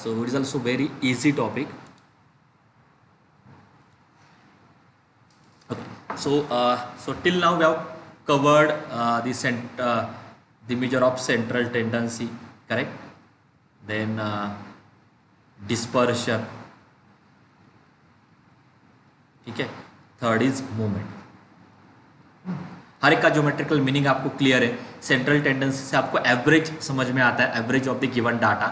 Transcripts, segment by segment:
So it is also very easy topic. Okay. So till now we have covered the measure of central tendency, correct? Then dispersion, ठीक है. Third is movement. हर एक का geometrical meaning आपको clear है. Central tendency से आपको average समझ में आता है, average of the given data.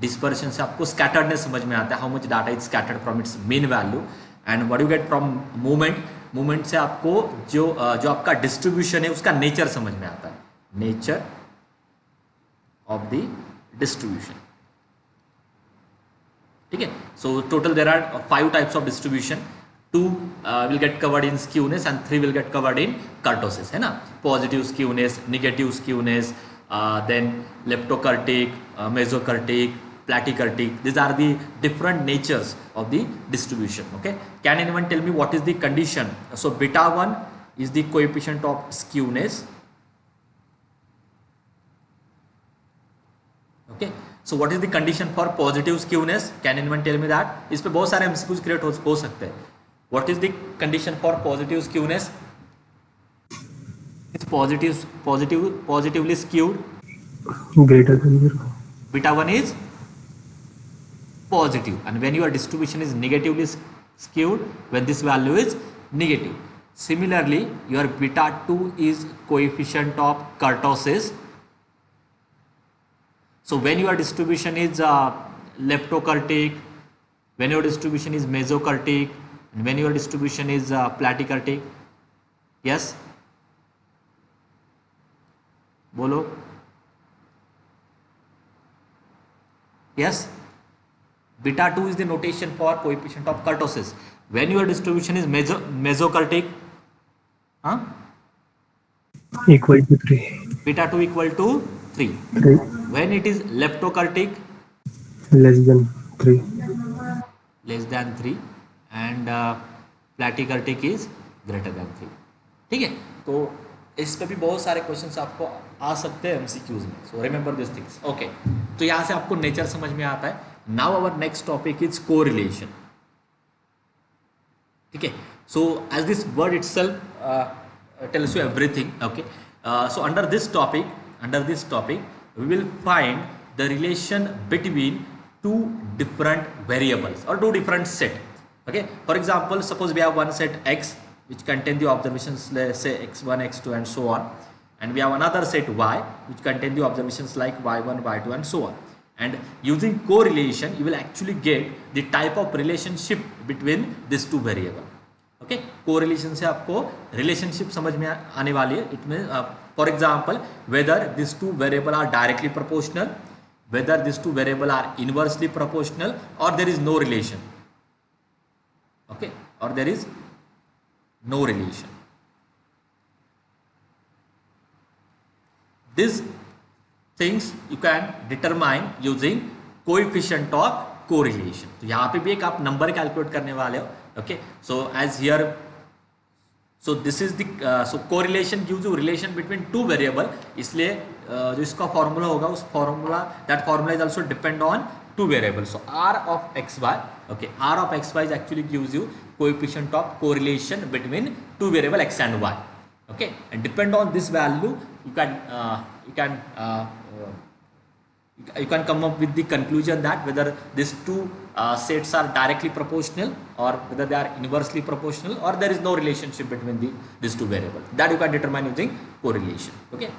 Dispersion से आपको स्कैटर्डनेस समझ में आता है, how much data is scattered from its mean value. And what you get from movement, movement से आपको जो आपका डिस्ट्रीब्यूशन है उसका नेचर समझ में आता है, नेचर ऑफ द डिस्ट्रीब्यूशन. ठीक है. So total there are 5 types of distribution. 2 will get covered in skewness and 3 will get covered in kurtosis, है ना. Positive skewness, negative skewness, then leptokurtic, mesokurtic, platykurtic. These are the different natures of the distribution. Okay. Can anyone tell me what is the condition? So beta 1 is the coefficient of skewness. Okay. So what is the condition for positive skewness? Can anyone tell me that? इस पे बहुत सारे MCQs create हो सकते हैं. What is the condition for positive skewness? It's positively skewed. Greater than 0. Beta 1 is positive, and when your distribution is negatively skewed, when this value is negative. Similarly, your beta 2 is coefficient of kurtosis. So when your distribution is leptokurtic, when your distribution is mesokurtic, and when your distribution is platykurtic. Yes, bolo. Yes, beta 2 is the notation for coefficient of kurtosis. When your distribution is mesokurtic, equal to 3. Beta 2 equal to 3. 3. When it is leptokurtic, Less than 3. less than 3. And platykurtic is greater than 3. ठीक है. तो इस पे भी बहुत सारे questions आपको आ सकते हैं MCQs में. So remember this things. Okay. तो यहाँ से आपको नेचर समझ में आता है. Now our next topic is correlation. ठीक है. So as this word itself tells you everything. Okay. So under this topic we will find the relation between 2 different variables or 2 different set. Okay, for example, suppose we have one set X which contain the observations, let's say X1, X2 and so on, and we have another set Y which contain the observations like Y1, Y2 and so on. And using correlation you will actually get the type of relationship between these 2 variables. Okay, correlation से आपको relationship समझ में आने वाली है. It means for example whether these 2 variables are directly proportional, whether these 2 variables are inversely proportional, or there is no relation. Okay, or there is no relation. These things you can determine using coefficient of correlation. तो यहाँ पे भी एक आप number calculate करने वाले हो. Okay, so as here, so this is the so correlation gives you relation between 2 variable. इसलिए जो इसका फॉर्मूला होगा उस formula, that formula is also depend on 2 variables. So R of xy, okay, R of xy is actually gives you coefficient of correlation between 2 variable x and y. Okay, and depend on this value you can come up with the conclusion that whether these 2 sets are directly proportional or whether they are inversely proportional, or there is no relationship between these 2 variables. That you can determine using correlation. Okay,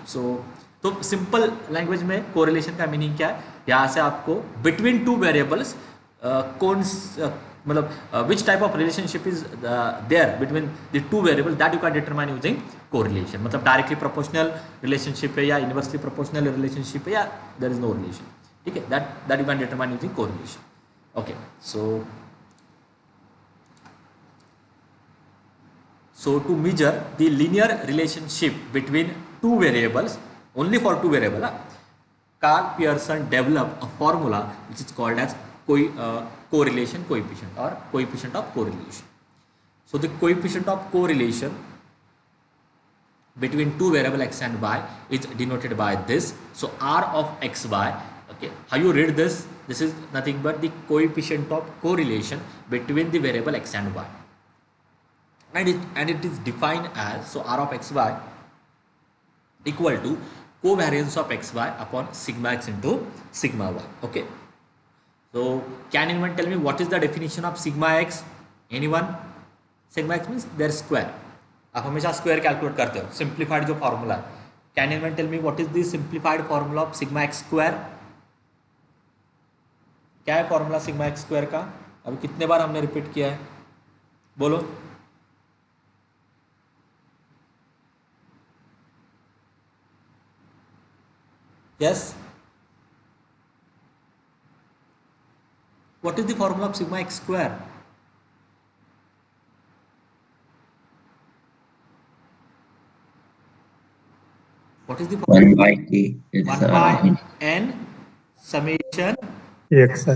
तो simple language में correlation का meaning क्या है. यहाँ से आपको between 2 variables कौन मतलब which type of relationship is there between the 2 variables, that you can determine using correlation. मतलब डायरेक्टली प्रोपोर्शनल रिलेशनशिप है या इनवर्सली प्रोपोर्शनल रिलेशनशिप है या देयर इज नो रिलेशन. ठीक है. That you can determine using correlation. Okay. So to measure the linear relationship between 2 variables, only for 2 variables, Karl Pearson developed a formula which is called as correlation coefficient or coefficient of correlation. So the coefficient of correlation between 2 variable x and y is denoted by this. So R of xy, okay, how you read this? this is nothing but the coefficient of correlation between the variable x and y, and it is defined as, so r of xy equal to covariance of xy upon sigma x into sigma y. Okay, so can anyone tell me what is the definition of sigma x? Anyone? sigma x means their square. आप हमेशा square calculate करते हो, simplified जो formula है. Can anyone tell me what is the simplified formula of sigma X square? क्या है formula sigma X square का? अभी कितने बार हमने रिपीट किया है, बोलो. Yes, what is the formula of sigma X square? What is the 1 by t is 1 by n summation xi.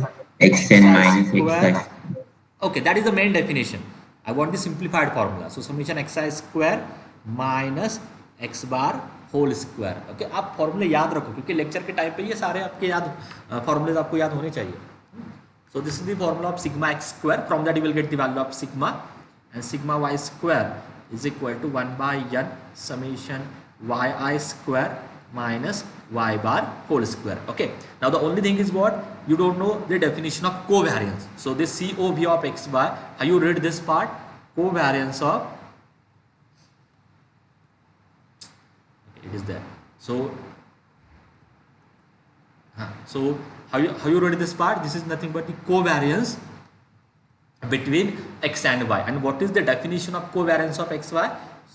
xn minus square. xi. Okay, that is the main definition. I want the simplified formula. So summation xi square minus x bar whole square. Okay, आप फॉर्मूले याद रखो क्योंकि lecture के time पे ये सारे आपके याद फॉर्मूलेज आपको याद होने चाहिए. So this is the formula of sigma x square. From that you will get the value of sigma, and sigma y square is equal to 1 by n summation yi square minus y bar whole square. Okay, now the only thing is what you don't know, the definition of covariance. So this COV of xy, how you read this part? Covariance of, okay, it is there. So how you read this part? This is nothing but the covariance between x and y. And what is the definition of covariance of xy?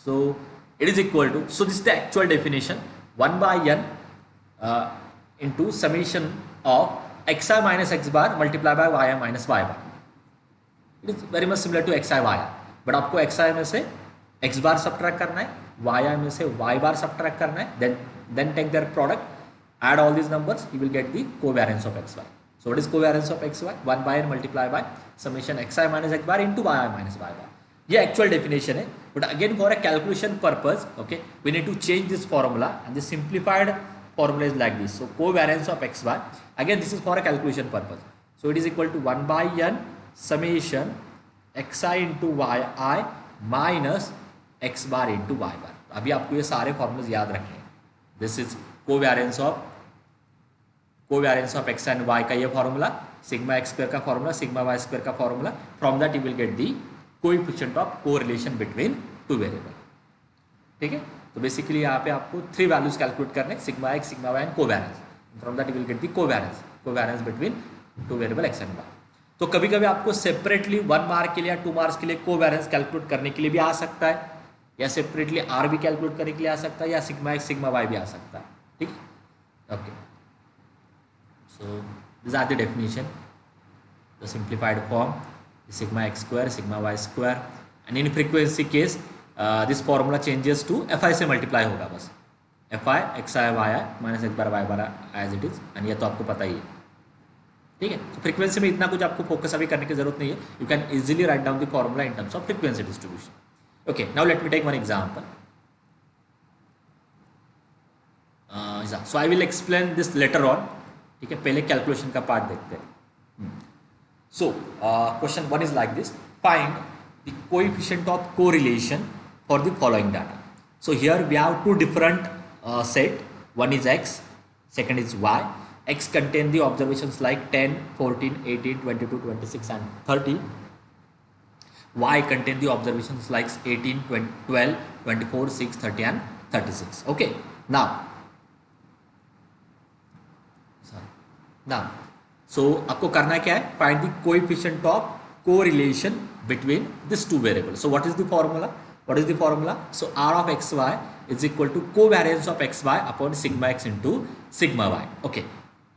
So it is equal to, so this is the actual definition, 1 by n into summation of xi minus x bar multiplied by yi minus y bar. It is very much similar to xi yi, but आपको xi में से x bar subtract करना है, yi में से y bar subtract करना है, then take their product, add all these numbers, you will get the covariance of xy. So what is covariance of xy? 1 by n multiplied by summation xi minus x bar into yi minus y bar. ये actual definition है, but again for a calculation purpose, okay, we need to change this formula and the simplified formula is like this. So covariance of x Y, again this is for a calculation purpose. So it is equal to 1 by n summation x I into Y I minus x bar into Y bar. अभी आपको ये सारे formulas याद रखने हैं. This is covariance of X and Y का ये formula, sigma X square का फॉर्मूला, सिग्मा वाई स्क्वायर का formula. From that you will get the coefficient of correlation between two variable. ठीक है, तो बेसिकली यहाँ पे आपको 3 वैल्यूज कैलकुलेट करने, sigma x, sigma Y and covariance. From that you will get the covariance between two variable x and Y. तो कभी कभी आपको सेपरेटली 1 मार्क के लिए या 2 मार्क्स के लिए कोवेरिएंस कैलकुलेट करने के लिए भी आ सकता है, या सेपरेटली आर भी कैलकुलेट करने के लिए आ सकता है, या सिग्मा एक्स सिग्मा वाई भी आ सकता है. ठीक, okay. So this are the definition, the simplified form, sigma x square, sigma y square, and in frequency case this formula changes to fi से multiply होगा बस, fi xi yi minus x bar y bar as it is, and ये तो आपको पता ही है. ठीक है, तो फ्रीक्वेंसी में इतना कुछ आपको फोकस अभी करने की जरूरत नहीं है. You can easily write down the formula in terms of frequency distribution. Okay, now let me take one example. So I will explain this later on. ठीक है, पहले कैलकुलेशन का पार्ट देखते हैं. So question 1 is like this: find the coefficient of correlation for the following data. So here we have two different set. One is x, second is y. X contain the observations like 10, 14, 18, 22, 26 and 30. Y contain the observations like 18, 20, 12, 24, 6, 30 and 36. Okay, now so आपको करना क्या है? Find the coefficient of correlation between this two variable. So what is the formula? So R of x Y is equal to covariance of x Y upon sigma x into sigma Y. Okay,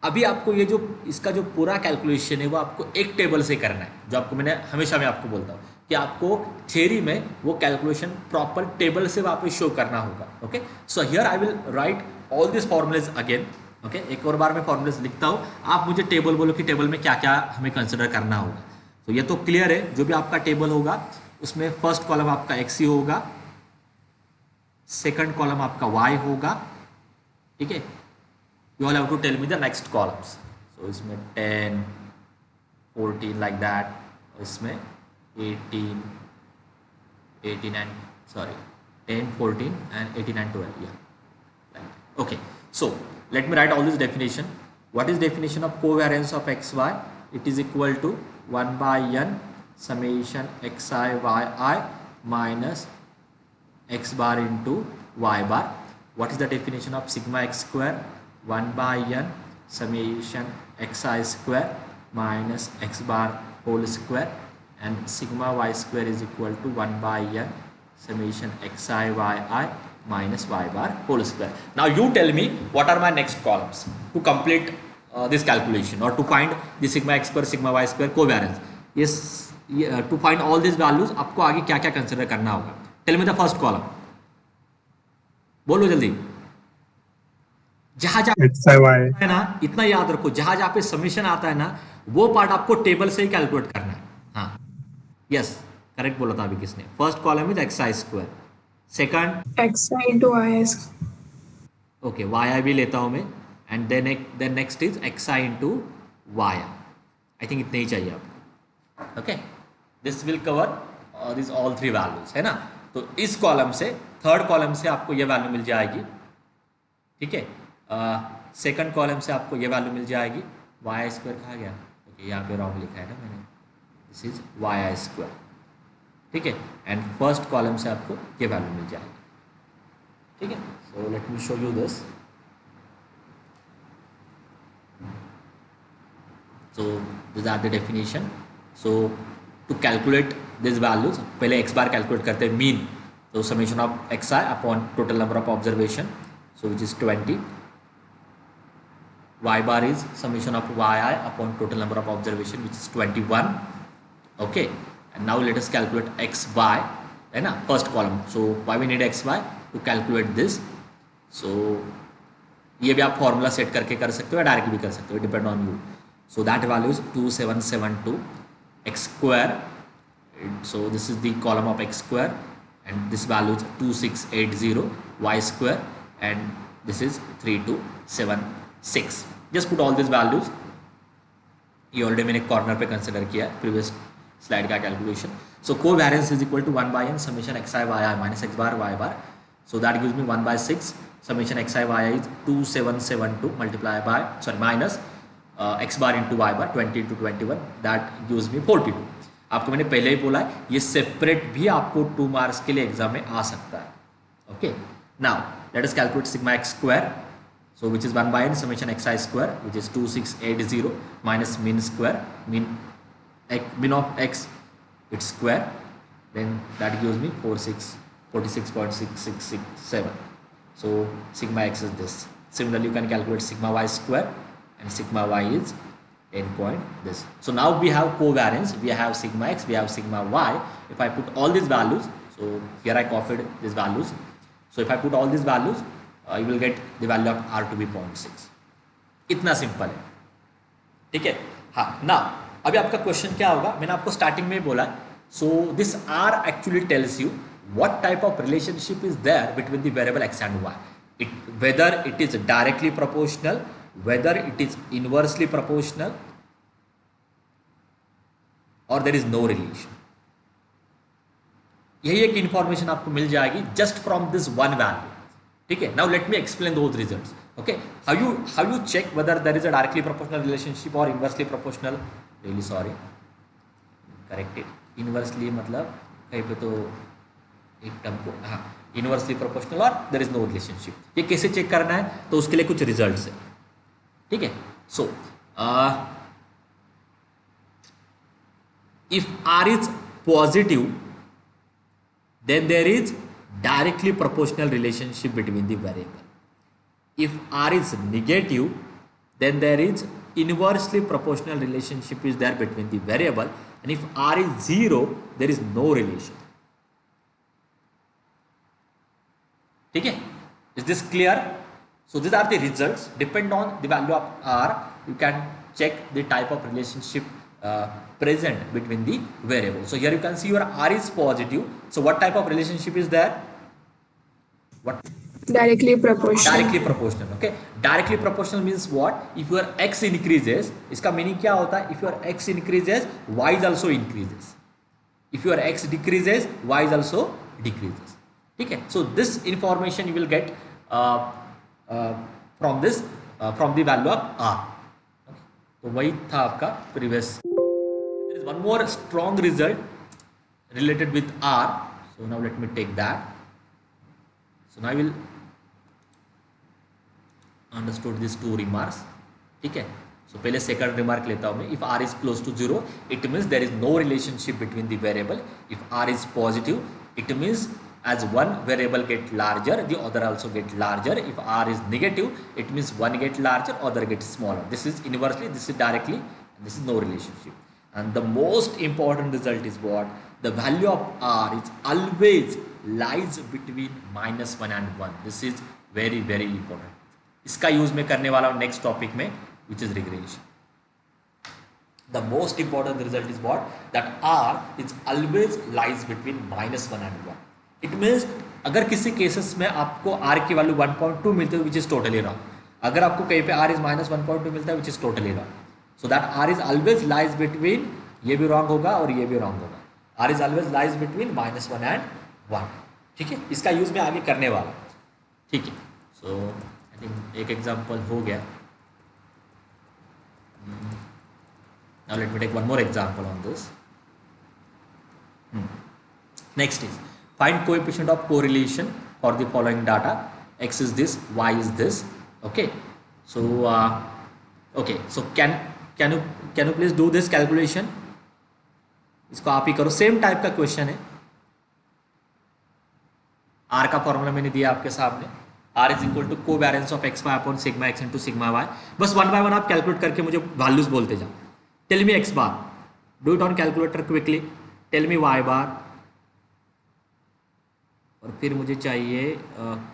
अभी आपको ये जो इसका जो पूरा calculation है वो आपको एक टेबल से करना है, जो आपको मैंने हमेशा मैं आपको बोलता हूँ कि आपको थ्योरी में वो कैलकुलेशन प्रॉपर टेबल से वहाँ पे शो करना होगा. Okay, so here I will write all this formulas again. Okay, एक और बार मैं फॉर्मूलाज लिखता हूँ, आप मुझे टेबल बोलो कि टेबल में क्या क्या हमें कंसिडर करना होगा. तो ये तो क्लियर है, जो भी आपका टेबल होगा उसमें फर्स्ट कॉलम आपका एक्स ही होगा, सेकंड कॉलम आपका वाई होगा. ठीक है, you all have to tell me the next columns. So इसमें 10 14 लाइक दैट, इसमें 18 and sorry 10 14 and 18 and 12, yeah. Okay, so let me write all this definition. What is definition of covariance of xy? It is equal to 1 by n summation xi yi minus x bar into y bar. What is the definition of sigma x square? 1 by n summation xi square minus x bar whole square, and sigma y square is equal to 1 by n summation xi yi minus y bar whole square. Now you tell me what are my next columns to complete this calculation or to find the sigma x square sigma y square covariance. Yes, to find all these values आपको आगे क्या क्या consider करना होगा. Tell me the first column. बोलो जल्दी. जहां जहां XIY है ना, इतना याद रखो, जहां जहां पे समीशन आता है ना, वो पार्ट आपको टेबल से ही कैलकुलेट करना है. हाँ, यस, करेक्ट बोला था अभी किसने. First column is X I square, second xi into yi okay Y I भी लेता हूं मैं, and then next is X I into Y I think इतने ही चाहिए आपको. Okay, this will cover this all three values, है ना. तो इस कॉलम से थर्ड कॉलम से आपको ये वैल्यू मिल जाएगी. ठीक है, सेकंड कॉलम से आपको ये वैल्यू मिल जाएगी. वाई आई स्क्वायर कहा गया, ओके यहाँ पे रॉन्ग लिखा है ना मैंने, this is Y I square. ठीक है, एंड फर्स्ट कॉलम से आपको ये वैल्यू मिल जाएगी. ठीक है, so let me show you this. So these are the definition. So to calculate these values, पहले x bar calculate करते हैं mean. So summation of xi upon total number of observation, so which is 20. Y bar is summation of yi upon total number of observation, which is 21. Okay, and now let us calculate xy, है ना, first column. So why we need xy to calculate this? So ये भी आप formula set करके कर सकते हो या डायरेक्ट भी कर सकते हो, depend on you. So that value is 2772 x square. So this is the column of x square, and this value is 2680 y square, and this is 3276. Just put all these values. ये already मैंने corner पे consider किया previous slide का calculation. So covariance is equal to 1 by n summation xi yi minus x bar y bar. So that gives me 1 by 6 summation xi yi is 2772 multiplied by minus x bar into y bar 20 into 21, that gives me 42. आपको मैंने पहले ही बोला है ये separate भी आपको 2 marks के लिए एग्जाम में आ सकता है. Okay, now let us calculate sigma X square. So which is 1 by n summation xi square, which is 2680 minus mean square, mean of x its square, then that gives me 46.6667. So sigma x is this. Similarly you can calculate sigma y square, and sigma y is 10 point this. So now we have covariance, we have sigma x, we have sigma y. If I put all these values, so here I copied these values, so if I put all these values, you will get the value of r to be 0.6. इतना simple है. ठीक है, हाँ ना. अभी आपका question क्या होगा, मैंने आपको स्टार्टिंग में बोला. So this r actually tells you what type of relationship is there between the variable x and y. Whether it is directly proportional, whether it is inversely proportional, or there is no relation. यही एक information आपको मिल जाएगी just from this one value. ठीक है, now let me explain those results. Okay, how you check whether there is a directly proportional relationship और inversely proportional. Really sorry, corrected. Inversely मतलब कहीं पे तो एक टर्म को, हाँ, इनवर्सली प्रोपोर्शनल और देयर इज नो रिलेशनशिप. ये कैसे चेक करना है, तो उसके लिए कुछ रिजल्ट्स है. ठीक है, so if R is positive then there is directly proportional relationship between the variable. If r is negative, then there is inversely proportional relationship is there between the variable, and if r is 0, there is no relation. ठीक है, is this clear? So these are the results. Depend on the value of r, you can check the type of relationship present between the variable. So here you can see your r is positive. So what type of relationship is there? What Directly proportional. Directly proportional. Okay, directly proportional means what? If your X increases, इसका meaning क्या होता है? If your X increases Y is also increases, if your X decreases Y is also decreases. ठीक है, so this information you will get from this, from the value of R. तो वही था आपका previous. There is one more strong result related with R. So now let me take that. So now I will understood these two remarks. ठीक है, so पहले second remark लेता हूँ मैं. If R is close to 0, it means there is no relationship between the variable. If R is positive, it means as one variable get larger, the other also get larger. If R is negative, it means one get larger, other gets smaller. This is inversely, this is directly, and this is no relationship. And the most important result is what? The value of R is always lies between -1 and 1. This is very very important. इसका use मैं करने वाला हूँ next topic में, which is regression. The most important result is what? That R is always lies between -1 and 1. It means अगर किसी cases में आपको R की वैल्यू 1.2 मिलती है, विच इज टोटली रॉन्ग. अगर आपको कहीं पे R इज -1.2 मिलता है, which is totally wrong. So that R is always lies between, ये भी रॉन्ग होगा और ये भी रॉन्ग होगा. R is always lies between -1 and 1. ठीक है, इसका यूज मैं आगे करने वाला हूँ. ठीक है, सो आई थिंक एक एग्जाम्पल हो गया. Now let me take one more example on this. Next is find coefficient of correlation for the following data. X is this, Y is this. Okay, so okay, so can you please do this calculation? इसको आप ही करो. Same type का question है. R का formula मैंने दिया आपके सामने. R is equal to covariance of x Y upon sigma x into sigma Y. बस वन बाय वन आप कैलकुलेट करके मुझे वैल्यूज बोलते जाओ. Tell me X bar, do it on calculator quickly. Tell me Y bar, और फिर मुझे चाहिए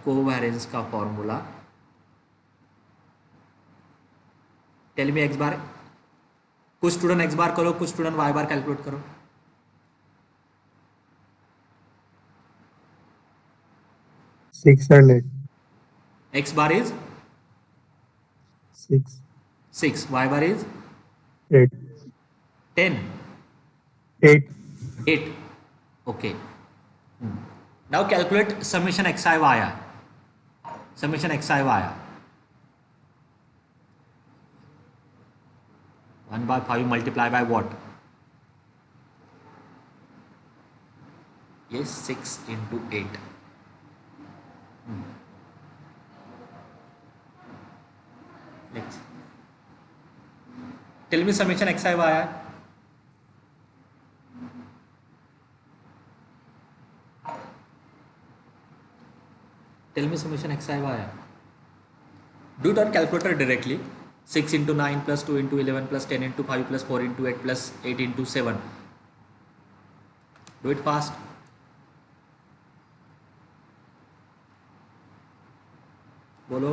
कोवेरियंस का formula. Tell me X bar. कुछ स्टूडेंट एक्स बार करो, कुछ स्टूडेंट वाई बार कैलकुलेट करो. Six and eight. X bar is Six. 6, Y bar is 8. 10, 8. 8. Okay. Now calculate summation xi yi. Summation xi yi. 1/5 multiply by what? Yes, 6 into 8. Next. Tell me summation xi yi. Tell me summation xi yi. Do it on calculator directly. 6 into 9 plus 2 into 11 plus 10 into 5 plus 4 into 8 plus 8 into 7. Do it fast. बोलो.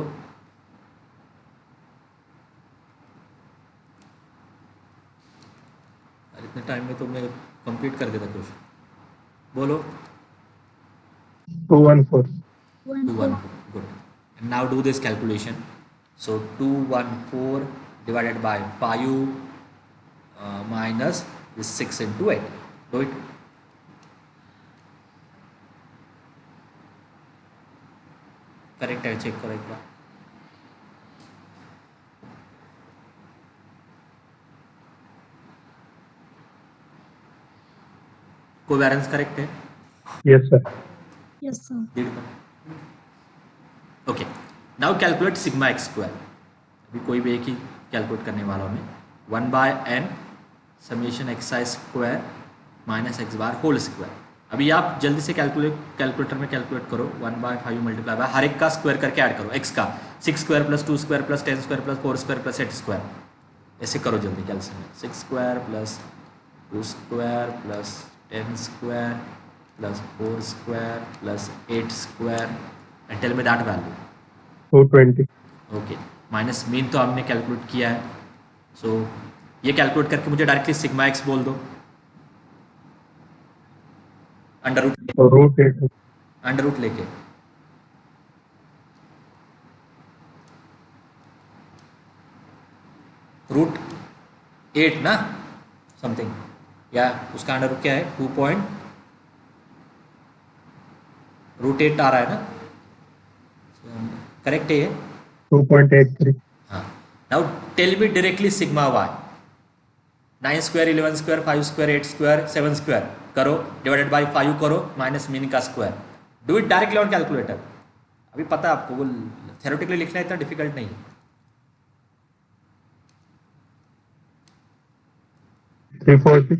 इतने time में तो मैं complete कर देता question. बोलो. 214. 214. Good. And now do this calculation. So 214 divided by 5 minus this 6 into 8. Do it. Correct है, check करो एक बार. कोवेरियंस करेक्ट है. Yes, sir. Yes, sir. Okay, now calculate sigma X square. अभी कोई भी एक ही कैलकुलेट करने वाला हूँ मैं. 1/n summation x I square minus x bar whole square. अभी आप जल्दी से कैलकुलेटर में कैलकुलेट करो. 1/5 मल्टीप्लाई बाय हर एक का स्क्वायर करके ऐड करो. एक्स का 6 square plus 2 square plus 10 square plus 4 square plus 8 square. ऐसे करो जल्दी कैल्सियम. 6 square plus 2 square plus 10 square plus 4 square plus 8 square and tell me that value. 220. Okay, minus mean तो हमने कैलकुलेट किया है. सो ये कैलकुलेट करके मुझे डायरेक्टली सिग्मा एक्स बोल दो. Under root So root 8. Under root लेके रूट 8 ना समथिंग, या उसका अंडर रूट क्या है 2 पॉइंट रूट 8 आ रहा है ना, करेक्ट है ये? 2.83. हाँ. Now tell me directly sigma Y. 9 square 11 square 5 square 8 square 7 square करो डिवाइडेड बाय 5 करो माइनस मीन का square. Do it directly on calculator. अभी पता है आपको, वो थ्योरेटिकली लिखना इतना डिफिकल्ट नहीं है. 340.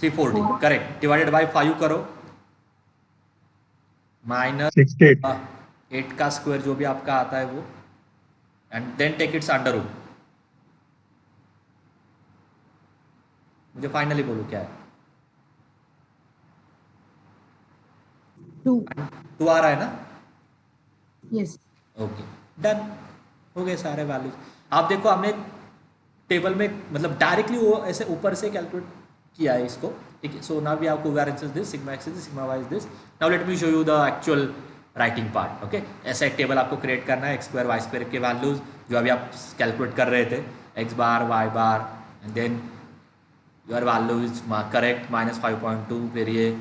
340 करेक्ट. डिवाइडेड बाय 5 करो माइनस 68. 8 का स्क्वायर जो भी आपका आता है वो, and then take its under root. मुझे फाइनली बोलो क्या है. 2. 2 आ रहा है ना. Yes. ओके डन हो गए सारे वैल्यूज. आप देखो हमने टेबल में मतलब डायरेक्टली वो ऐसे ऊपर से कैलकुलेट किया है इसको. ठीक है. So now we have covariance is this, sigma X is this, sigma Y is this. Now let me show you the actual writing part. Okay, ऐसा एक टेबल आपको क्रिएट करना है, एक्स स्क्वायर वाई स्क्वायर के values जो अभी आप calculate कर रहे थे, X bar Y bar, and then your value is correct minus 5.2. फिर ये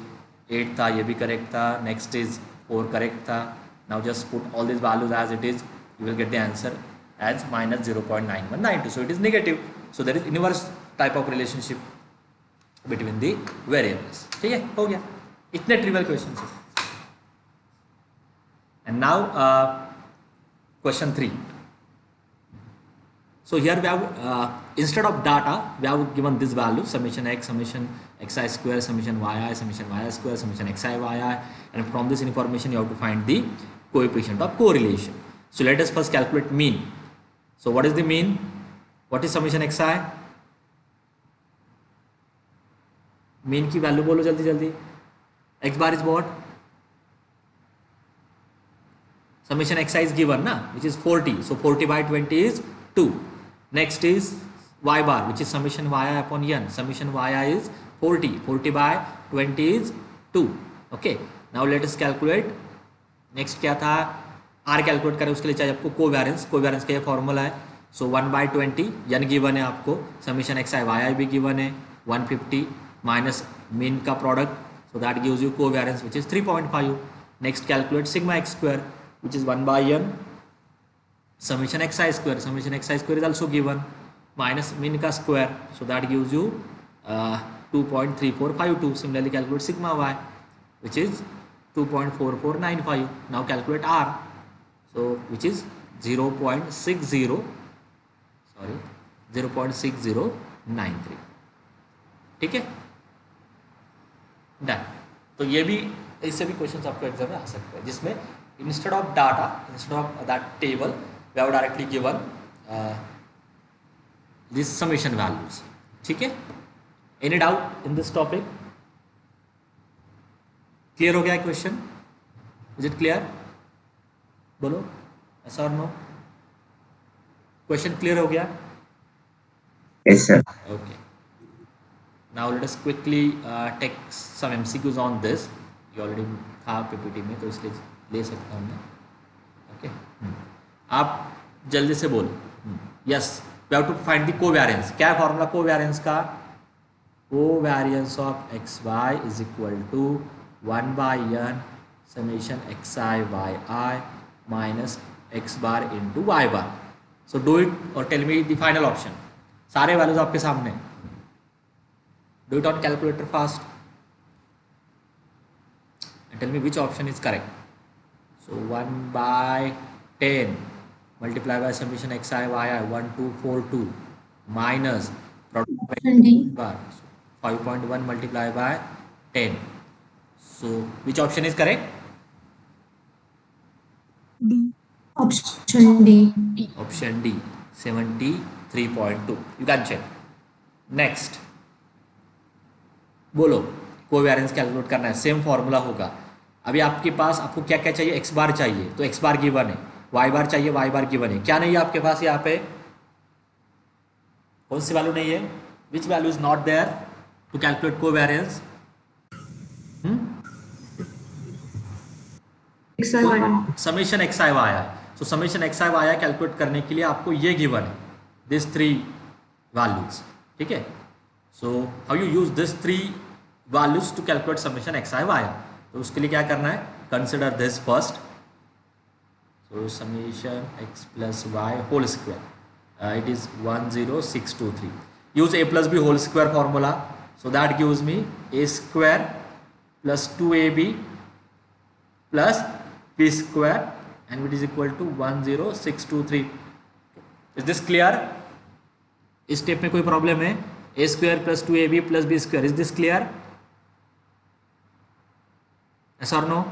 8 था, ये भी करेक्ट था. नेक्स्ट इज 4 करेक्ट था. Now just put all this values as it is, you will get the answer as minus 0.9192. So it is negative. So there is inverse type of relationship between the variables. ठीक है, हो गया. इतने trivial questions है. And now question 3. So here we have instead of data we have given this value summation x, summation xi square, summation yi, summation yi square, summation xi yi, and from this information you have to find the coefficient of correlation. So let us first calculate mean. So what is the mean? What is summation xi? Mean की value बोलो जल्दी जल्दी. x bar is what? Summation xi is given na, which is 40. So 40 by 20 is 2. Next is y bar, which is summation yi upon n. Summation yi is 40. 40 by 20 is 2. Okay. Now let us calculate. Next क्या था? Are calculate करें, उसके लिए चाहिए आपको covariance. Covariance का ये formula है. सो 1/20 एन गिवन है आपको, summation X I Y I भी गिवन है, 150 माइनस मीन का product, so that gives you covariance which is 3.5. Next calculate sigma X square which is 1/n summation X I square. Summation X I square is also given minus mean का square, so that gives you 2.3452. Similarly calculate sigma Y which is 2.4495. Now calculate R, so which is 0.6093. ठीक है, done. तो ये भी, इससे भी questions आपको exam में आ सकते हैं, जिसमें instead of data, instead of that table we have directly given this summation values. ठीक है. Any doubt in this topic? Clear हो गया क्वेश्चन? Is it clear? बोलो ऐसा और नो. क्वेश्चन क्लियर हो गया? Yes, sir. Okay. Now let us quickly take some MCQs on this. ये ऑलरेडी था पीपीटी में, तो इसलिए ले सकता हूँ मैं. ओके. आप जल्दी से बोलो. Yes, we have to find the covariance. क्या है फॉर्मूला कोवेरिएंस का? Covariance of x Y is equal to 1/n summation x I Y i minus x bar into y bar. So do it or tell me the final option. सारे values आपके सामने. Do it on calculator fast and tell me which option is correct. So 1/10 multiply by summation xi yi 1242 minus Option D. bar 5.1 multiply by 10. So which option is correct? D. Option D. Option D 73.2. You can check. Next बोलो, covariance calculate करना है, same formula होगा. अभी आपके पास आपको क्या क्या चाहिए? एक्स बार चाहिए, तो एक्स बार गिवन है. वाई बार चाहिए, वाई बार गिवन है. क्या नहीं है आपके पास यहाँ पे? कौन सी वैल्यू नहीं है? Which value is not there to calculate covariance? X I Y. Summation x I Y i. So summation x I Y i calculate करने के लिए आपको ये गिवन है. दिस 3 वैल्यूज, ठीक है। So how you use this 3 values to calculate summation x I y. तो उसके लिए क्या करना है, consider this first. So summation x plus Y whole square, it is 10623। Use a plus b whole square formula, so that gives me a square plus 2ab plus b square and it is equal to 10623। Is this clear? इस step में कोई problem है? a square plus 2ab plus b square, is this clear? yes or no?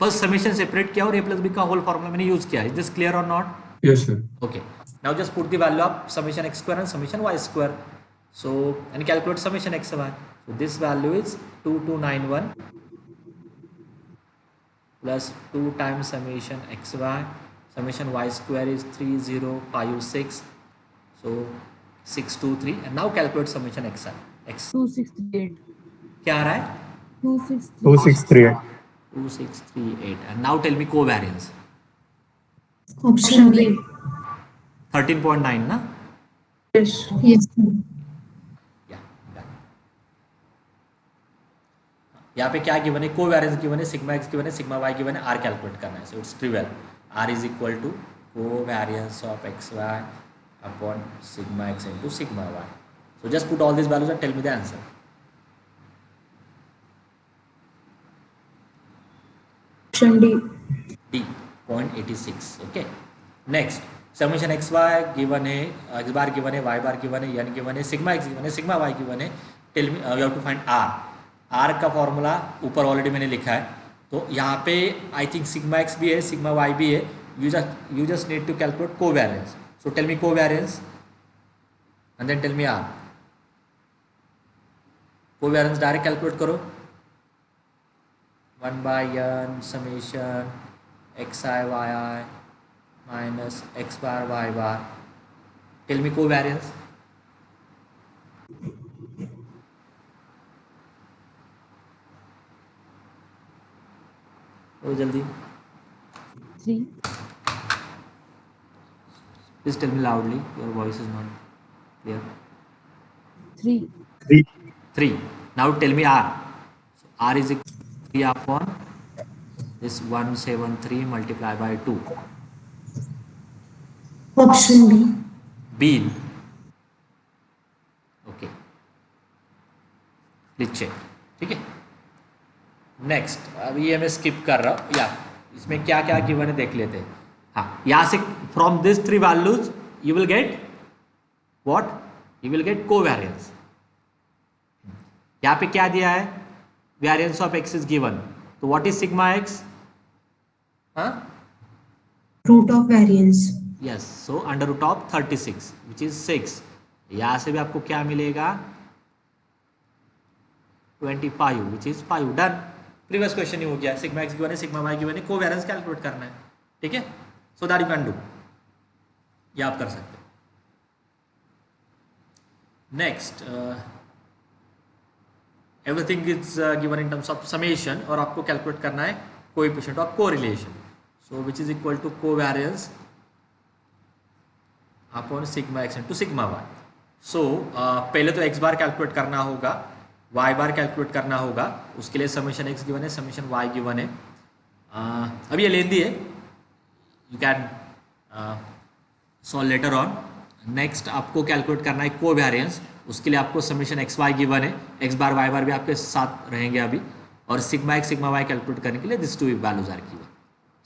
First summation separate किया और a plus B का whole formula मैंने use किया। Is this clear और not? Yes, sir. Okay, now just put the value of summation x square and summation y square. So and calculate summation x y. So this value is 2291 plus 2 times summation x y. Summation y square is 3056. So 623, and now calculate summation x y. X 2638. क्या आ रहा है? 2638. 2638. 2638, and now tell me covariance. Option D. 13.9 ना? Yes. Yes. Yeah, done. यहाँ पे क्या given है, covariance given है, sigma x given है, सिग्मा वाई गिवन है, आर कैलकुलेट करना है। So it's trivial, r is equal to covariance of x Y upon sigma x into sigma Y. So just put all this values and tell me the answer. Option D. D 0.86। Okay, next summation x y given है, x bar given है, y bar given है, n given है, sigma x given है, sigma Y given है। Tell me you have to find r. R का formula ऊपर already मैंने लिखा है, तो यहाँ पे आई थिंक सिग्मा एक्स भी है, सिग्मा वाई भी है। You just need to calculate covariance. So tell me covariance and then tell me R. Covariance direct calculate करो, 1/n summation x I Y I minus x bar Y bar. Tell me covariance. Oh जल्दी, 3. Please tell me loudly, your voice is not clear. 3. 3. 3। Now tell me R. R is equal 3 upon this 173 multiply by 2। Option B. बीन, okay, please check, ठीक है। Next, अभी ये मैं skip कर रहा हूँ, या इसमें क्या क्या गिवन है देख लेते हैं। हाँ, यहाँ से from this 3 values you will get what, you will get covariance. यहाँ पे क्या दिया है, variance of X is given, तो व्हाट इज सिग्मा एक्स? हाँ, Root of variance. Yes, so under root of 36 which is 6। यहाँ से भी आपको क्या मिलेगा, 25 which is 5। Done, previous question ही हो गया। सिग्मा एक्स गिवन है, सिग्मा वाई गिवन है, कोवेरियंस कैलकुलेट करना है, ठीक है। So that you can do, ये आप कर सकते हैं। Next, everything is given in terms of summation, और आपको कैलकुलेट करना है coefficient of correlation, so which is equal to covariance upon sigma x into sigma Y. सो पहले तो एक्स बार कैलकुलेट करना होगा, वाई बार कैलकुलेट करना होगा। उसके लिए समेशन एक्स गिवन है, समेशन वाई गिवन है। अभी ये लेंदी है, you can solve later on. Next आपको कैलकुलेट करना है कोवेरियंस, उसके लिए आपको समेशन एक्स वाई गिवन है, एक्स बार वाई बार भी आपके साथ रहेंगे अभी, और sigma x sigma y calculate करने के लिए this 2 values are given.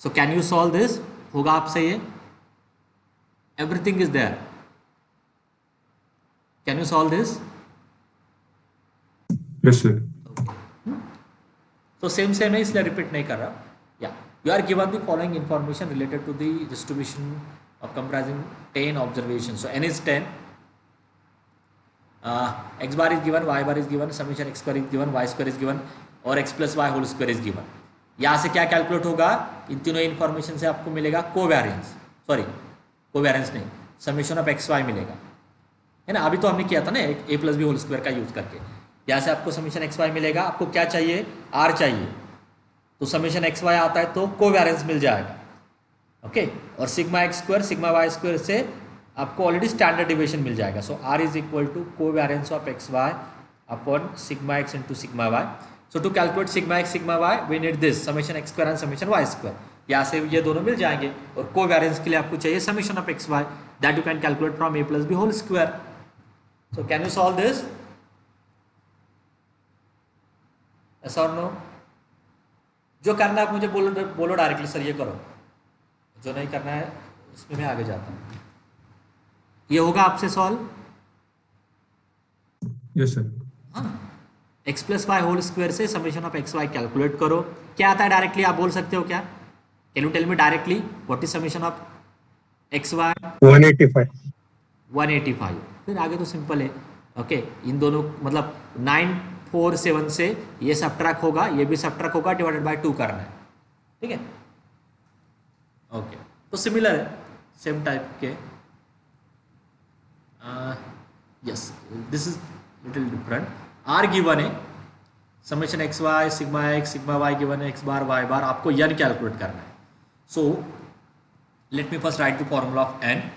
So can you solve this? होगा आपसे ये? Everything is there. Can you solve this? Yes, sir. तो सेम है, इसलिए रिपीट नहीं कर रहा। या you are given the following information related to the distribution of comprising 10 observation. So n is 10, x bar is given, y bar is given, summation x square is given, y square is given, और x plus y whole square is given। यहाँ से क्या calculate होगा, इन तीनों information से आपको मिलेगा covariance, sorry covariance नहीं, समेशन ऑफ एक्स वाई मिलेगा, है ना। अभी तो हमने किया था ना a plus b whole square का यूज करके। यहाँ से आपको समेशन एक्स वाई मिलेगा। आपको क्या चाहिए, आर चाहिए, तो समेशन एक्स वाई आता है तो कोवेरियंस मिल जाएगा, ओके और sigma X square sigma Y square से आपको ऑलरेडी स्टैंडर्ड डिविएशन मिल जाएगा. So R is equal to covariance of x Y upon sigma x into sigma Y. So to calculate sigma x sigma Y we need this summation X square and summation Y square. यहाँ से ये दोनों मिल जाएंगे और covariance के लिए आपको चाहिए summation of x y that you can calculate from a plus b whole square. So can you solve this? Yes और नो? जो करना है आप मुझे बोलो डायरेक्टली सर ये करो. जो नहीं करना है उसमें मैं आगे जाता हूँ. ये होगा आपसे सॉल्व? Yes sir. हाँ X plus Y whole square से summation of x Y calculate करो. क्या आता है डायरेक्टली आप बोल सकते हो क्या? Can you tell me directly what is summation of x y? 185. 185. फिर आगे तो सिंपल है. ओके इन दोनों मतलब 947 से ये सब्ट्रैक्ट होगा ये भी सब्ट्रैक्ट होगा डिवाइडेड बाय 2 करना है. ठीक है ओके तो सिमिलर है सेम टाइप के. Yes this is little different. R given है summation x Y sigma Y given है एक्स बार वाई बार. आपको एन कैलकुलेट करना है. So let me first write the formula of N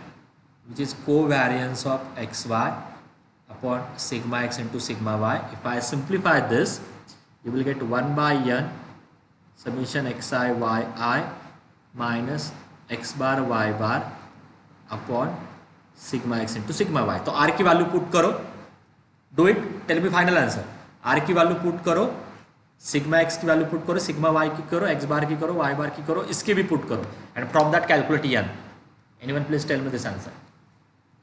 which is covariance of xy upon sigma x into sigma y. If I simplify this, you will get 1 by n summation xi yi minus x bar y bar upon sigma x into sigma y. तो r की value put करो. Do it. Tell me final answer. r की value put करो sigma x की value put करो sigma y की करो x बार की करो y बार की करो इसकी भी पुट करो and from that calculate n. Anyone please tell me this answer.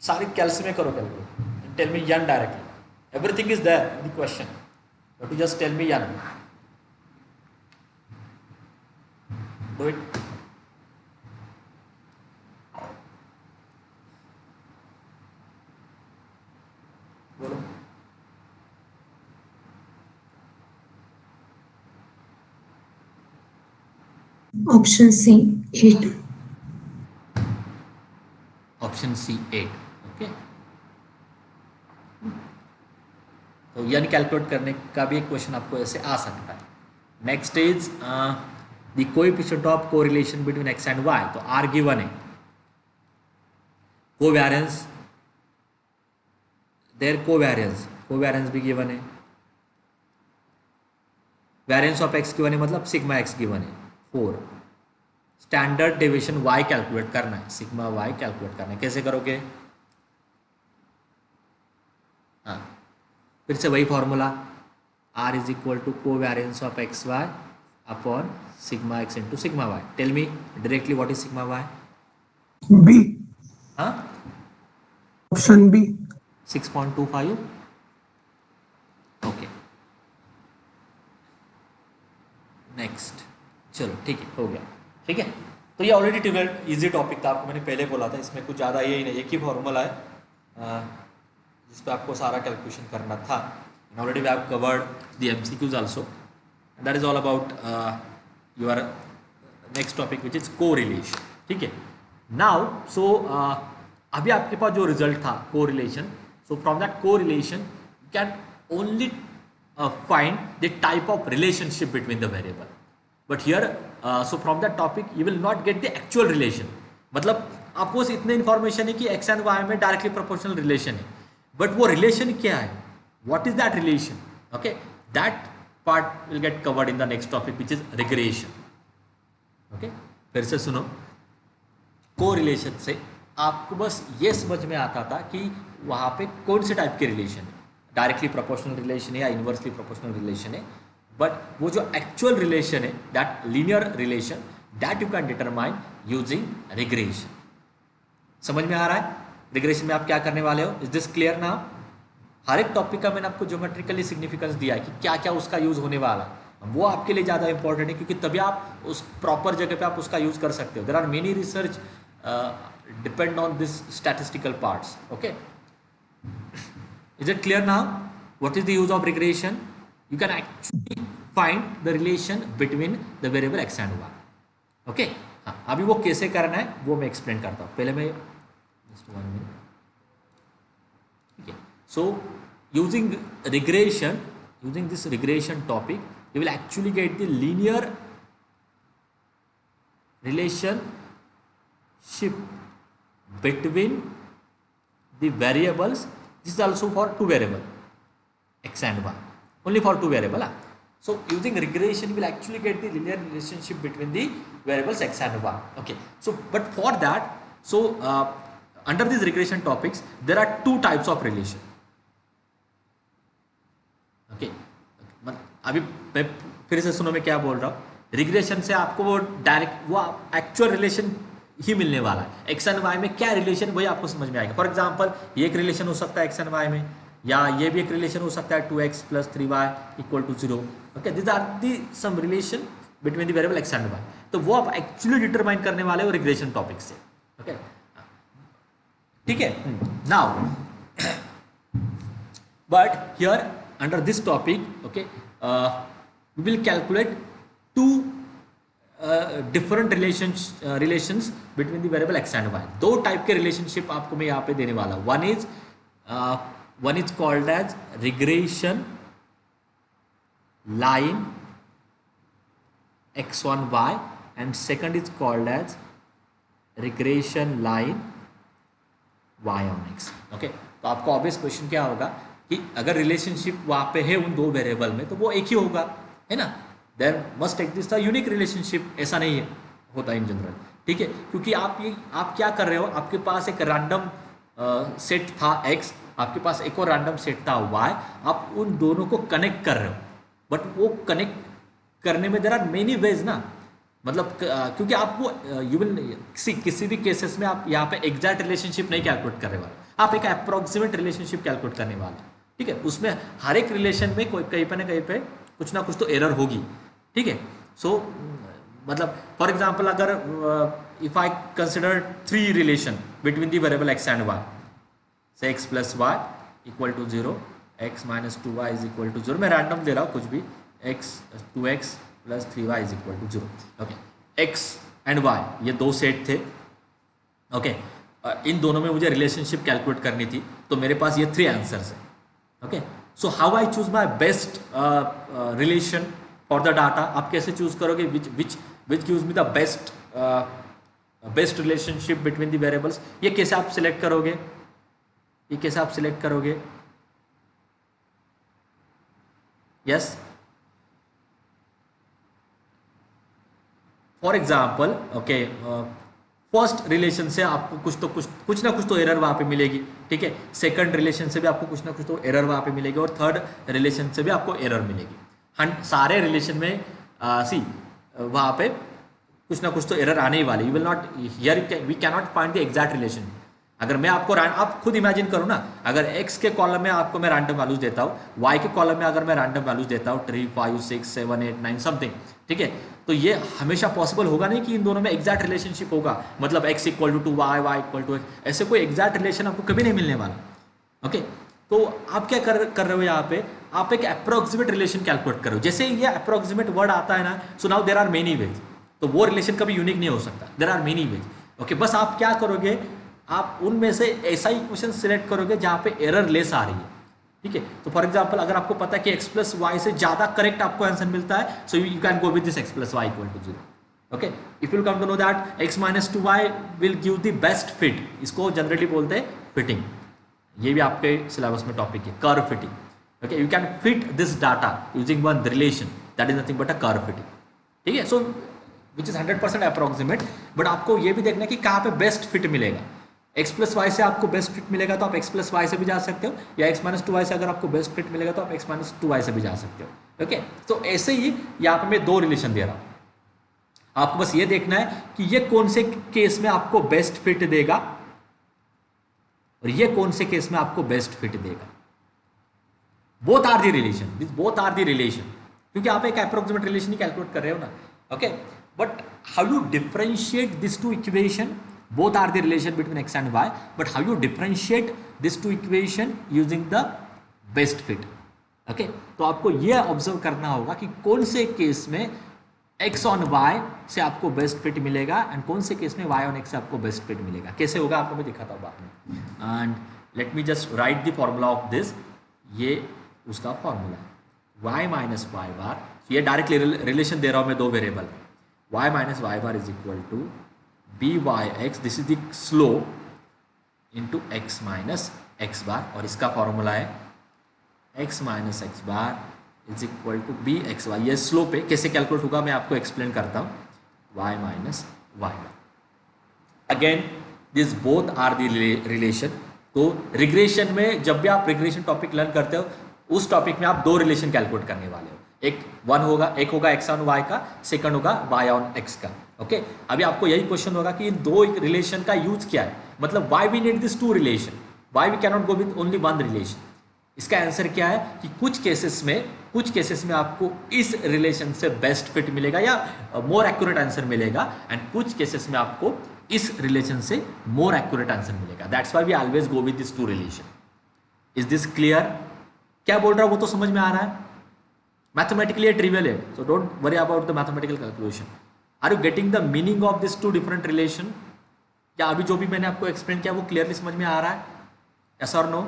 सारी कैल्सी में करो calculate. Tell me n directly. Everything is there in the question but you just tell me n. Do it. बोलो. Option C, 8. Option C 8. Okay तो यानी calculate करने का भी एक क्वेश्चन आपको ऐसे आ सकता है. Next is the coefficient of correlation between x and Y. तो आर गिवन है कोवेरियंस देयर कोवेरियंस भी गिवन है. वेरियंस ऑफ एक्स गिवन है मतलब सिग्मा एक्स गिवन है 4. स्टैंडर्ड डेविएशन y कैलकुलेट करना है सिग्मा y कैलकुलेट करना है. कैसे करोगे? हाँ फिर से वही formula r is equal to covariance of x Y upon sigma x into sigma y. Tell me directly what is sigma y? B. हाँ Option B. 6.25. Okay next. चलो ठीक है हो गया. ठीक है तो ये ऑलरेडी ट्रिवियल इजी टॉपिक था. आपको मैंने पहले बोला था इसमें कुछ ज़्यादा ये ही नहीं. एक ही फॉर्मूला है जिस पे आपको सारा कैलकुलेशन करना था. Already we have covered the MCQs also. That is all about your next topic which is correlation. ठीक है नाउ सो अभी आपके पास जो रिजल्ट था correlation. So from that correlation you can only find the type of relationship between the variable. But here so from that topic you will not get the actual relation. मतलब आपको बस इतने information है कि x and Y में directly proportional relation है. But वो relation क्या है? What is that relation? Okay that part will get covered in the next topic which is regression. Okay फिर से सुनो. कोरिलेशन से आपको बस ये समझ में आता था कि वहाँ पे कौन से टाइप के रिलेशन है. डायरेक्टली प्रोपोर्शनल रिलेशन है या इन्वर्सली प्रोपोर्शनल रिलेशन है. बट वो जो एक्चुअल रिलेशन है that linear relation that you can determine using regression. समझ में आ रहा है? रिग्रेशन में आप क्या करने वाले हो? Is this clear now? हर एक टॉपिक का मैंने आपको ज्योमेट्रिकली सिग्निफिकेंस दिया है कि क्या क्या उसका यूज होने वाला है. वो आपके लिए ज़्यादा इंपॉर्टेंट है क्योंकि तभी आप उस प्रॉपर जगह पे आप उसका यूज कर सकते हो. There are many research depend on this statistical parts. Okay is it clear now? What is the use of regression? You can actually find the relation between the variable x and y. Okay? हाँ अभी वो कैसे करना है वो मैं explain करता हूँ. पहले मैं just 1 minute. Okay. So using regression, using this regression topic, you will actually get the linear relation relationship between the variables. This is also for two variable x and y, only for two variable. So using regression will actually get the linear relationship between the variables x and y. Okay, so but for that, so under these regression topics there are two types of relation. Okay, अभी मैं फिर से सुनो मैं क्या बोल रहा हूँ. रिग्रेशन से आपको वो डायरेक्ट वो एक्चुअल रिलेशन ही मिलने वाला है. एक्स एंड वाई में क्या रिलेशन वही आपको समझ में आएगा. फॉर एग्जांपल ये एक रिलेशन हो सकता है एक्स एंड वाई में, या ये भी एक रिलेशन हो सकता है 2x + 3y = 0. Okay, this are the some relation between the variable x and Y. तो वो आप एक्चुअली डिटरमाइन करने वाले हो रिग्रेशन टॉपिक से. ओके, ठीक है. Now but here under this topic, okay, we will calculate two different relations between the variable x and y. दो टाइप के रिलेशनशिप आपको मैं यहाँ पे देने वाला हूँ. one is called as regression line x on y and second is called as regression line y on x. Okay, तो आपको ऑब्वियस क्वेश्चन क्या होगा कि अगर रिलेशनशिप वहाँ पे है उन दो वेरिएबल में तो वो एक ही होगा, है ना. There must exist a unique relationship. ऐसा नहीं है होता इन जनरल, ठीक है, क्योंकि आप क्या कर रहे हो, आपके पास एक रैंडम सेट था x, आपके पास एक और रैंडम सेट था y, आप उन दोनों को कनेक्ट कर रहे हो. बट वो कनेक्ट करने में देयर आर मेनी वेज ना, मतलब क्योंकि आपको यू विल सी किसी भी केसेस में आप यहाँ पे एग्जैक्ट रिलेशनशिप नहीं कैलकुलेट करने वाले, आप एक अप्रोक्सीमेट रिलेशनशिप कैलकुलेट करने वाले, ठीक है. उसमें हर एक रिलेशन में कोई कहीं पे ना कहीं पे कुछ ना कुछ तो एरर होगी, ठीक है. सो मतलब फॉर एग्जांपल अगर if I consider 3 relation between the variable x and y, से x + y = 0, x - 2y = 0. मैं रैंडम दे रहा हूँ कुछ भी, 2x + 3y = 0. Okay, x and y ये दो सेट थे. ओके, इन दोनों में मुझे रिलेशनशिप कैलकुलेट करनी थी, तो मेरे पास ये 3 आंसर्स हैं. Okay, so how I choose my best relation for the data. आप कैसे चूज करोगे which gives me the best relationship between the variables. ये कैसे आप सिलेक्ट करोगे, ये कैसे आप सिलेक्ट करोगे. Yes, for example, okay, first relation से आपको कुछ ना कुछ तो एरर वहाँ पे मिलेगी, ठीक है. सेकंड रिलेशन से भी आपको कुछ ना कुछ तो एरर वहाँ पे मिलेगी और थर्ड रिलेशन से भी आपको एरर मिलेगी. सारे रिलेशन में वहाँ पे कुछ ना कुछ तो एरर आने ही वाले. You will not here we can not find the exact relation. अगर मैं आपको आप खुद इमेजिन करो ना, अगर x के कॉलम में आपको मैं रैंडम वैल्यूज देता हूँ, y के कॉलम में अगर मैं रैंडम वैल्यूज देता हूँ 3, 5, 6, 7, 8, 9 समथिंग, ठीक है, तो ये हमेशा पॉसिबल होगा नहीं कि इन दोनों में एग्जैक्ट रिलेशनशिप होगा. मतलब x = y, y = x, ऐसे कोई एग्जैक्ट रिलेशन आपको कभी नहीं मिलने वाला. ओके, तो आप क्या कर रहे हो यहाँ पे, आप एक अप्रोक्सीमेट रिलेशन कैलकुलेट करो. जैसे ये अप्रोक्सीमेट वर्ड आता है ना, so now there are many ways. तो वो रिलेशन कभी यूनिक नहीं हो सकता, there are many ways. Okay, बस आप क्या करोगे, आप उनमें से ऐसा ही क्वेश्चन सिलेक्ट करोगे जहाँ पे एरर लेस आ रही है, ठीक है. तो फॉर एग्जांपल अगर आपको पता है कि x + y से ज़्यादा करेक्ट आपको आंसर मिलता है, so you can go with this x + y = 0. Okay, if you come to know that x - 2y will give the best fit. इसको जनरली बोलते हैं फिटिंग. ये भी आपके सिलेबस में टॉपिक है, curve fitting. Okay, you can fit this data using one relation, that is nothing but a curve fitting, ठीक है. सो विच इज 100% अप्रोक्सीमेट, बट आपको ये भी देखना है कि कहाँ पे बेस्ट फिट मिलेगा. x + y से आपको बेस्ट फिट मिलेगा तो आप x + y से भी जा सकते हो, या x - 2y से अगर आपको बेस्ट फिट मिलेगा तो आप x - 2y से भी जा सकते हो. ओके, तो ऐसे ही यहाँ पे मैं 2 रिलेशन दे रहा हूँ. आपको बस ये देखना है कि ये कौन से केस में आपको बेस्ट फिट देगा और ये कौन से केस में आपको बेस्ट फिट देगा. Both are the relation, both are the relation, क्योंकि आप एक अप्रोक्सीमेट रिलेशन ही कैलकुलेट कर रहे हो ना. Okay, but how you differentiate this two equation. Both are the relation between x and y, but how you differentiate these two equation using the best fit. Okay, तो आपको ये observe करना होगा कि कौन से केस में x on y से आपको बेस्ट फिट मिलेगा एंड कौन से केस में y on x से आपको बेस्ट फिट मिलेगा. कैसे होगा आपको मैं दिखाता हूँ बाद में. And let me just right the formula of this. ये उसका फॉर्मूला है, y - y बार. ये डायरेक्ट रिलेशन दे रहा हूँ मैं दो वेरिएबल में. y - y bar is equal to B Y X, this is the slope into X minus x bar, और इसका फॉर्मूला है X minus x bar is equal to B X Y. ये slope है, कैसे calculate होगा मैं आपको explain करता हूँ, Y minus Y bar. Again this both are the relation. तो रिग्रेशन में जब भी आप रिग्रेशन टॉपिक लर्न करते हो, उस टॉपिक में आप दो रिलेशन कैलकुलेट करने वाले हो, एक होगा एक्स ऑन वाई का, सेकंड होगा वाई ऑन एक्स का। ओके, अभी आपको यही क्वेश्चन होगा कि इन दो रिलेशन का यूज क्या है, मतलब why we need this two relation, why we cannot go with only one relation. इसका आंसर क्या है कि कुछ केसेस में आपको इस रिलेशन से बेस्ट फिट मिलेगा या मोर एक्यूरेट आंसर मिलेगा, एंड कुछ केसेस में आपको इस रिलेशन से मोर एक्यूरेट आंसर मिलेगा। That's why we always go with this two relation. Is this clear? क्या बोल रहा हूं वो तो समझ में आ रहा है? मैथमेटिकली ट्रिवियल है, so don't worry about the mathematical calculation. Are you getting the meaning of this two different relation? क्या अभी जो भी मैंने आपको एक्सप्लेन किया वो क्लियरली समझ में आ रहा है? यस और नो?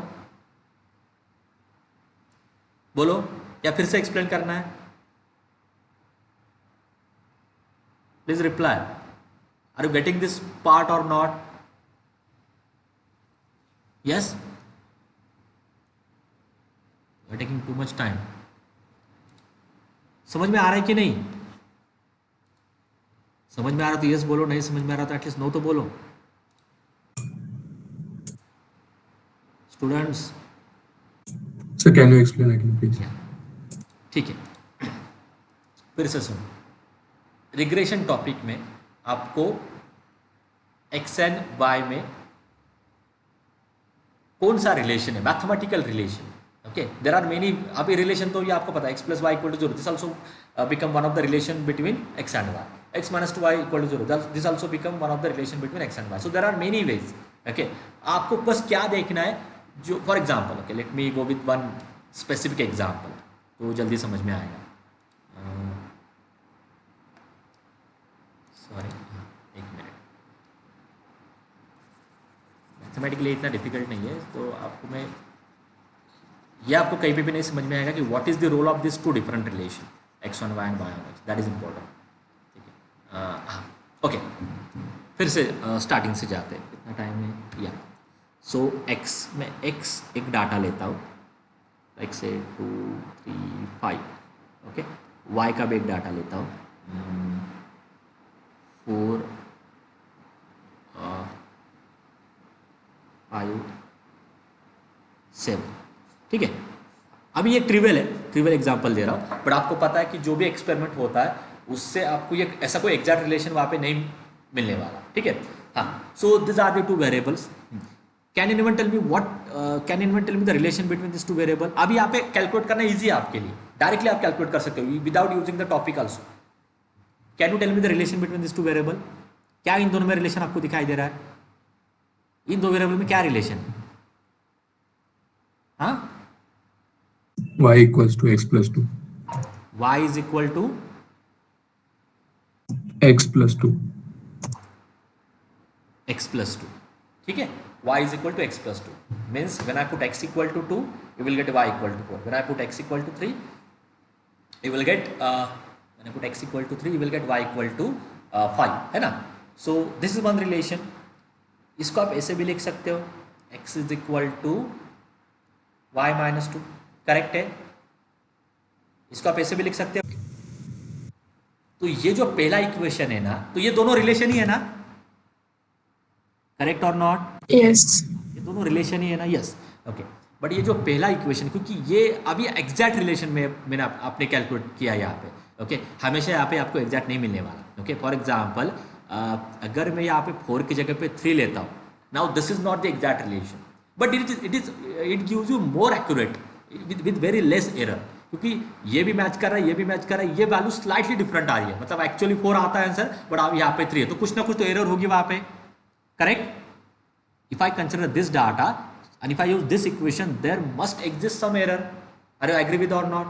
बोलो, या फिर से एक्सप्लेन करना है? Please reply. Are you getting this part और not? Yes? You are taking too much time. समझ में आ रहा है कि नहीं? समझ में आ रहा तो यस बोलो, नहीं समझ में आ रहा तो एटलीस्ट नो तो बोलो। Students, Sir, can you explain again, please? ठीक है, फिर से सुनो। रिग्रेशन टॉपिक में आपको एक्स एंड वाई में कौन सा रिलेशन है, mathematical relation. Okay, there are many. अभी रिलेशन तो ये आपको पता है, x plus y equal to zero, this also become one of the relation between x and y. X minus two y equal to zero, this also become one of the relation between x and y. So there are many ways. Okay, आपको बस क्या देखना है, जो for example, okay let me go with one specific example, तो जल्दी समझ में आएगा। सॉरी, एक मिनट। मैथमेटिकली इतना डिफिकल्ट नहीं है, तो आपको मैं ये आपको कहीं पे भी नहीं समझ में आएगा कि what is the role of this two different relation, x on y and y on x. That is important. ठीक है, हाँ ओके, फिर से स्टार्टिंग से जाते हैं। कितना टाइम है? या सो एक्स में एक्स एक डाटा लेता हूँ, एक्स से 2 3 5। ओके, वाई का भी एक डाटा लेता हूँ, 4 5 7। ठीक है, अभी ये ट्रिवियल एग्जांपल दे रहा हूँ, बट आपको पता है कि जो भी एक्सपेरिमेंट होता है उससे आपको ये ऐसा कोई एग्जैक्ट रिलेशन वहाँ पे नहीं मिलने वाला। ठीक है, हाँ। So this are the two variables. Can anyone tell me the relation between this two variable? अभी यहाँ पे कैलकुलेट करना इजी है आपके लिए, डायरेक्टली आप कैलकुलेट कर सकते हो without using the topic also. Can you tell me the relation between this two variable? क्या इन दोनों में रिलेशन आपको दिखाई दे रहा है? इन दो वेरिएबल में क्या रिलेशन है? हाँ, Y equals to x plus 2. y is equal to X plus 2. x plus 2. ठीक है, y is equal to x plus 2 means when I put x equal to 2 you will get y equal to 4. When I put x equal to 3 you will get when I put x equal to 3 you will get y equal to 5, है ना? So this is one relation. इसको आप ऐसे भी लिख सकते हो, x is equal to y minus 2, correct है? इसको आप ऐसे भी लिख सकते हो। तो ये जो पहला इक्वेशन है ना, तो ये दोनों रिलेशन ही है ना, करेक्ट और नॉट? Yes. ये दोनों रिलेशन ही है ना, यस। ओके, बट ये जो पहला इक्वेशन, क्योंकि ये अभी एग्जैक्ट रिलेशन में मैंने आपने कैलकुलेट किया यहाँ पे। ओके, हमेशा यहाँ पे आपको एग्जैक्ट नहीं मिलने वाला। ओके, फॉर एग्जाम्पल अगर मैं यहाँ पे 4 की जगह पे 3 लेता हूँ, now this is not the exact relation, but it gives you more accurate with very less error, क्योंकि ये भी मैच कर रहा है, ये भी मैच कर रहा है, ये वैल्यू स्लाइटली डिफरेंट आ रही है, मतलब एक्चुअली 4 आता है आंसर, बट अब यहाँ पे 3 है, तो कुछ ना कुछ तो एरर होगी वहाँ पे, correct? If I consider this data and if I use this equation there must exist some error. Are you agree with और नॉट?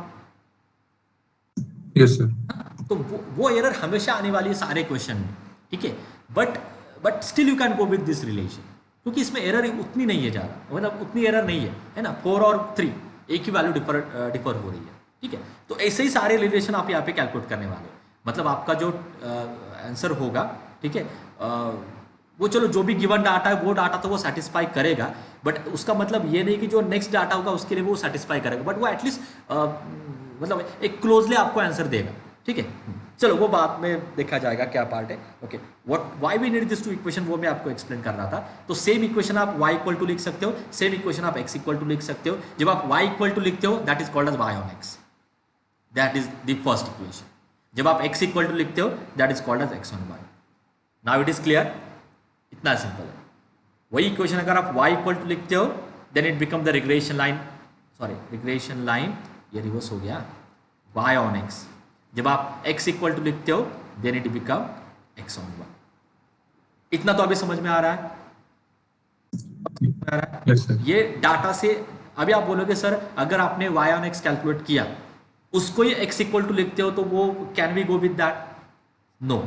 Yes, sir. तो वो एरर हमेशा आने वाली है सारे क्वेश्चन में। ठीक है, but still you can go with this relation, क्योंकि इसमें एरर उतनी नहीं है ज़्यादा, मतलब उतनी एरर नहीं है ना। 4 और 3 एक ही वैल्यू डिफर हो रही है। ठीक है, तो ऐसे ही सारे रिलेशन आप यहाँ पे कैलकुलेट करने वाले हो, मतलब आपका जो आंसर होगा, ठीक है, वो चलो जो भी गिवन डाटा है वो डाटा तो वो सेटिस्फाई करेगा, बट उसका मतलब ये नहीं कि जो नेक्स्ट डाटा होगा उसके लिए वो सेटिस्फाई करेगा, बट वो एटलीस्ट मतलब एक क्लोजली आपको आंसर देगा, ठीक है। चलो वो बाद में देखा जाएगा क्या पार्ट है, okay. What why we need this two equation वो मैं आपको एक्सप्लेन कर रहा था। तो सेम इक्वेशन आप y इक्वल टू लिख सकते हो, सेम इक्वेशन आप x इक्वल टू लिख सकते हो। जब आप y इक्वल टू लिखते हो that is called as y on x, that is the first equation. जब आप x इक्वल टू लिखते हो that is called as x on y। Now it is clear, इतना सिंपल है। वही इक्वेशन अगर आप y इक्वल टू लिखते हो then it become the regression line, sorry regression line ये रिवर्स हो गया, y ऑन x। जब आप x इक्वल टू लिखते हो then it become x on y। इतना तो अभी समझ में आ रहा है? Yes, sir. ये डाटा से अभी आप बोलोगे सर अगर आपने y ऑन x कैलकुलेट किया उसको ही x इक्वल टू लिखते हो तो वो can we go with that? No,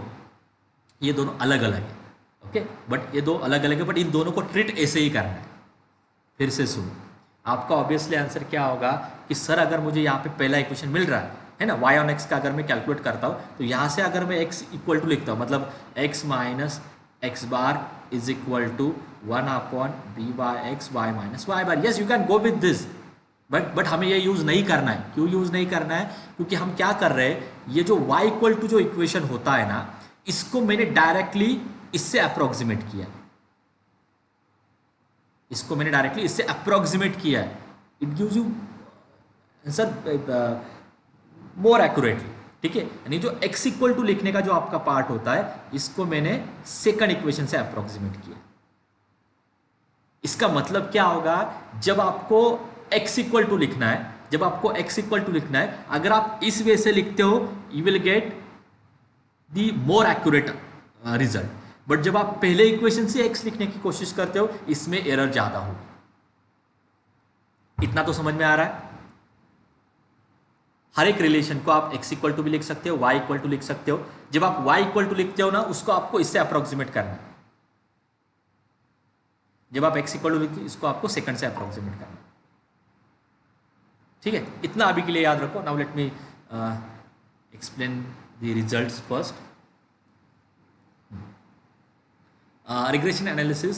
ये दोनों अलग अलग है, ओके। बट ये दो अलग अलग है, बट इन दोनों को ट्रीट ऐसे ही करना है। फिर से सुनो, आपका ऑब्वियसली आंसर क्या होगा कि सर अगर मुझे यहाँ पे पहला इक्वेशन मिल रहा है ना, y ऑन x का अगर मैं कैलकुलेट करता हूँ तो यहाँ से अगर मैं x इक्वल टू लिखता हूँ मतलब x minus x bar is equal to 1 upon b by x y minus Y bar. Yes you can go with this, but हमें ये यूज़ नहीं करना है। क्यों यूज़ नहीं करना है? क्योंकि हम क्या कर रहे हैं, ये जो y इक्वल टू जो इक्वेशन होता है ना, इसको मैंने डायरेक्टली इससे अप्रोक्सीमेट किया है, इसको मैंने डायरेक्टली इससे अप्रोक्सीमेट किया है। It gives you answer more accurately, ठीक है। यानी जो x इक्वल टू लिखने का जो आपका पार्ट होता है इसको मैंने सेकंड इक्वेशन से अप्रोक्सीमेट किया। इसका मतलब क्या होगा, जब आपको x इक्वल टू लिखना है, जब आपको x इक्वल टू लिखना है, अगर आप इस वे से लिखते हो you will get the more accurate result. But जब आप पहले इक्वेशन से x लिखने की कोशिश करते हो इसमें एरर ज्यादा होगी। इतना तो समझ में आ रहा है? हर एक रिलेशन को आप x इक्वल टू भी लिख सकते हो, y इक्वल टू लिख सकते हो। जब आप y इक्वल टू लिखते हो ना, उसको आपको इससे अप्रोक्सीमेट करना है। जब आप x इक्वल टू लिखते हो इसको आपको सेकंड से अप्रोक्सीमेट करना है, ठीक है। इतना अभी के लिए याद रखो। Now let me explain the results first. Regression analysis is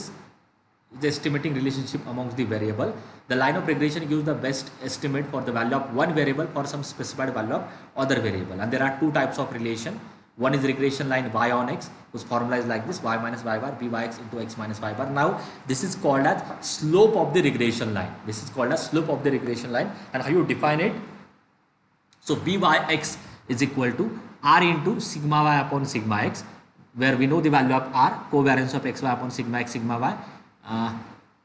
the estimating relationship amongst the variable. The line of regression gives the best estimate for the value of one variable for some specified value of other variable. And there are two types of relation. One is regression line y on x, whose formula is like this: y minus y bar b by x into x minus y bar. Now this is called as slope of the regression line. This is called as slope of the regression line. And how you define it? So b by x is equal to r into sigma y upon sigma x, where we know the value of r, covariance of xy upon sigma x sigma y.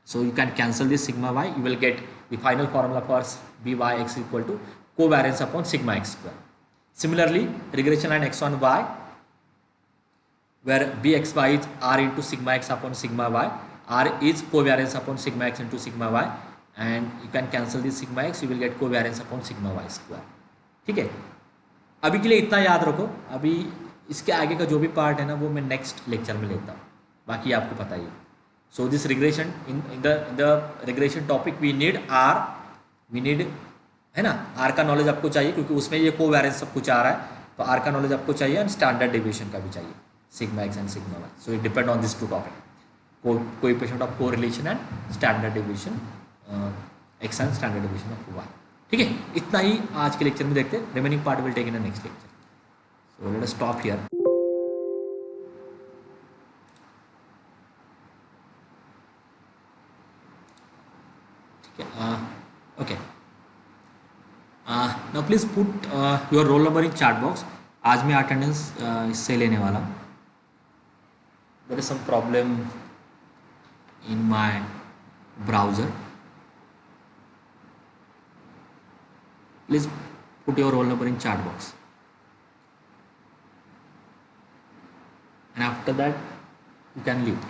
So you can cancel this sigma y, you will get the final formula for b by x equal to covariance upon sigma x square. Similarly, regression line x on y, where bxy is r into sigma x upon sigma y, r is covariance upon sigma x into sigma y, and you can cancel this sigma x, you will get covariance upon sigma y square. ठीक है, अभी के लिए इतना याद रखो। अभी इसके आगे का जो भी पार्ट है ना वो मैं नेक्स्ट लेक्चर में लेता हूँ, बाकी आपको पता ही है। So this regression in the regression topic we need r, we need, है ना, आर का नॉलेज आपको चाहिए क्योंकि उसमें ये कोवेरिएंस सब कुछ आ रहा है, तो आर का नॉलेज आपको चाहिए एंड स्टैंडर्ड डेविएशन का भी चाहिए, sigma x and sigma Y. So it depend on this two topic, coefficient of correlation and standard deviation x and standard deviation of y. ठीक है, इतना ही आज के लेक्चर में देखते हैं। Remaining part will take in the next lecture. So let us stop here. Okay. Now please put your roll number in chat box. आज मैं अटेंडेंस इससे लेने वाला हूँ। There is some problem in my browser. Please put your roll number in chat box. And after that you can leave.